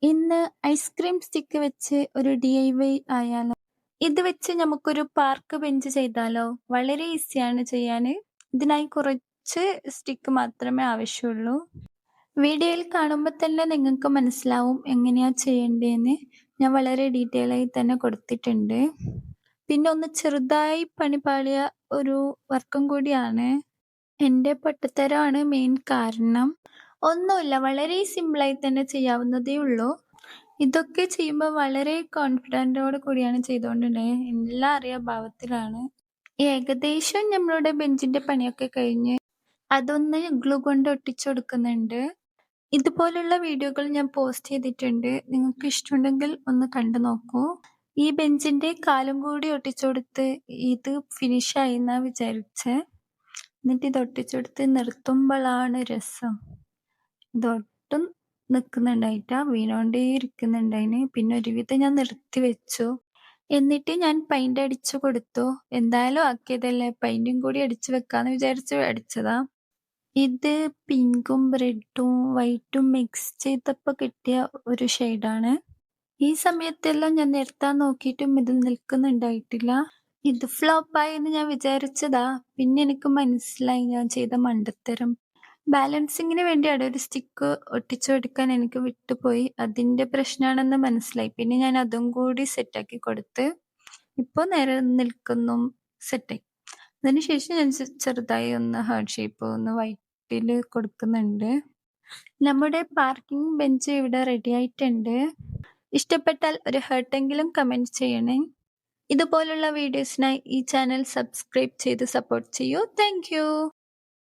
ഇന്ന് ice cream stick വെച്ച് ഒരു DIY ആയാലോ? ഇത് വെച്ച് നമുക്കൊരു പാർക്ക് ബെഞ്ച് ചെയ്താലോ? വളരെ ഈസിയാണ് ചെയ്യാന്. ഇതിനായി കുറച്ച് സ്റ്റിക്ക് മാത്രമേ ആവശ്യമുള്ളൂ. വീഡിയോയിൽ കാണുമ്പോൾ തന്നെ നിങ്ങൾക്ക് മനസ്സിലാവും എങ്ങനെയാ ചെയ്യേണ്ടതെന്ന്. ഞാൻ വളരെ ഡീറ്റെയിൽ ആയി തന്നെ കൊടുത്തിട്ടുണ്ട്. പിന്നെ ഒന്ന് ചെറുതായി പണി പാളിയ ഒരു വർക്കും കൂടിയാണ്. എന്റെ പൊട്ടത്തരമാണ് മെയിൻ കാരണം. ഒന്നുമില്ല, വളരെ സിമ്പിളായി തന്നെ ചെയ്യാവുന്നതേ ഉള്ളൂ. ഇതൊക്കെ ചെയ്യുമ്പോൾ വളരെ കോൺഫിഡൻറ്റോട് കൂടിയാണ് ചെയ്തുകൊണ്ടുണ്ടായത്. എല്ലാം അറിയാ ഭാവത്തിലാണ്. ഏകദേശം നമ്മളുടെ ബെഞ്ചിന്റെ പണിയൊക്കെ കഴിഞ്ഞ് അതൊന്ന് ഗ്ലൂ കൊണ്ട് ഒട്ടിച്ചു കൊടുക്കുന്നുണ്ട്. ഇതുപോലുള്ള വീഡിയോകൾ ഞാൻ പോസ്റ്റ് ചെയ്തിട്ടുണ്ട്. നിങ്ങൾക്ക് ഇഷ്ടമുണ്ടെങ്കിൽ ഒന്ന് കണ്ടു നോക്കൂ. ഈ ബെഞ്ചിന്റെ കാലും കൂടി ഒട്ടിച്ചു കൊടുത്ത് ഇത് ഫിനിഷായി എന്നാ വിചാരിച്ചേ. എന്നിട്ട് ഇത് ഒട്ടിച്ചു കൊടുത്ത് നിർത്തുമ്പോഴാണ് രസം. ഇതൊട്ടും നിൽക്കുന്നുണ്ടായിട്ടാ, വീണോണ്ടേ ഇരിക്കുന്നുണ്ടായിന്. പിന്നെ ഒരുവിധം ഞാൻ നിർത്തി വെച്ചു. എന്നിട്ട് ഞാൻ പെയിന്റ് അടിച്ചു കൊടുത്തു. എന്തായാലും ആക്കിയതല്ലേ, പെയിന്റും കൂടി അടിച്ചു വെക്കാന്ന് വിചാരിച്ച് അടിച്ചതാ. ഇത് പിങ്കും റെഡും വൈറ്റും മിക്സ് ചെയ്തപ്പോ കിട്ടിയ ഒരു ഷെയ്ഡാണ്. ഈ സമയത്തെല്ലാം ഞാൻ നിർത്താൻ നോക്കിയിട്ടും ഇത് നിൽക്കുന്നുണ്ടായിട്ടില്ല. ഇത് ഫ്ലോപ്പായെന്ന് ഞാൻ വിചാരിച്ചതാ. പിന്നെ എനിക്ക് മനസ്സിലായി ഞാൻ ചെയ്ത മണ്ടത്തരം. ബാലൻസിങ്ങിന് വേണ്ടിയാണ് ഒരു സ്റ്റിക്ക് ഒട്ടിച്ചു കൊടുക്കാൻ എനിക്ക് വിട്ടുപോയി. അതിന്റെ പ്രശ്നമാണെന്ന് മനസ്സിലായി. പിന്നെ ഞാൻ അതും കൂടി സെറ്റാക്കി കൊടുത്ത് ഇപ്പൊ നേരെ നിൽക്കുന്നു, സെറ്റായി. അതിനുശേഷം ഞാൻ ചെറുതായി ഒന്ന് ഹാർട്ട് ഷേപ്പ് ഒന്ന് വൈറ്റില് കൊടുക്കുന്നുണ്ട്. നമ്മുടെ പാർക്കിംഗ് ബെഞ്ച് ഇവിടെ റെഡി ആയിട്ടുണ്ട്. ഇഷ്ടപ്പെട്ടാൽ ഒരു ഹേർട്ടെങ്കിലും കമന്റ് ചെയ്യണേ. ഇതുപോലുള്ള വീഡിയോസിനായി ഈ ചാനൽ സബ്സ്ക്രൈബ് ചെയ്ത് സപ്പോർട്ട് ചെയ്യൂ. Thank you.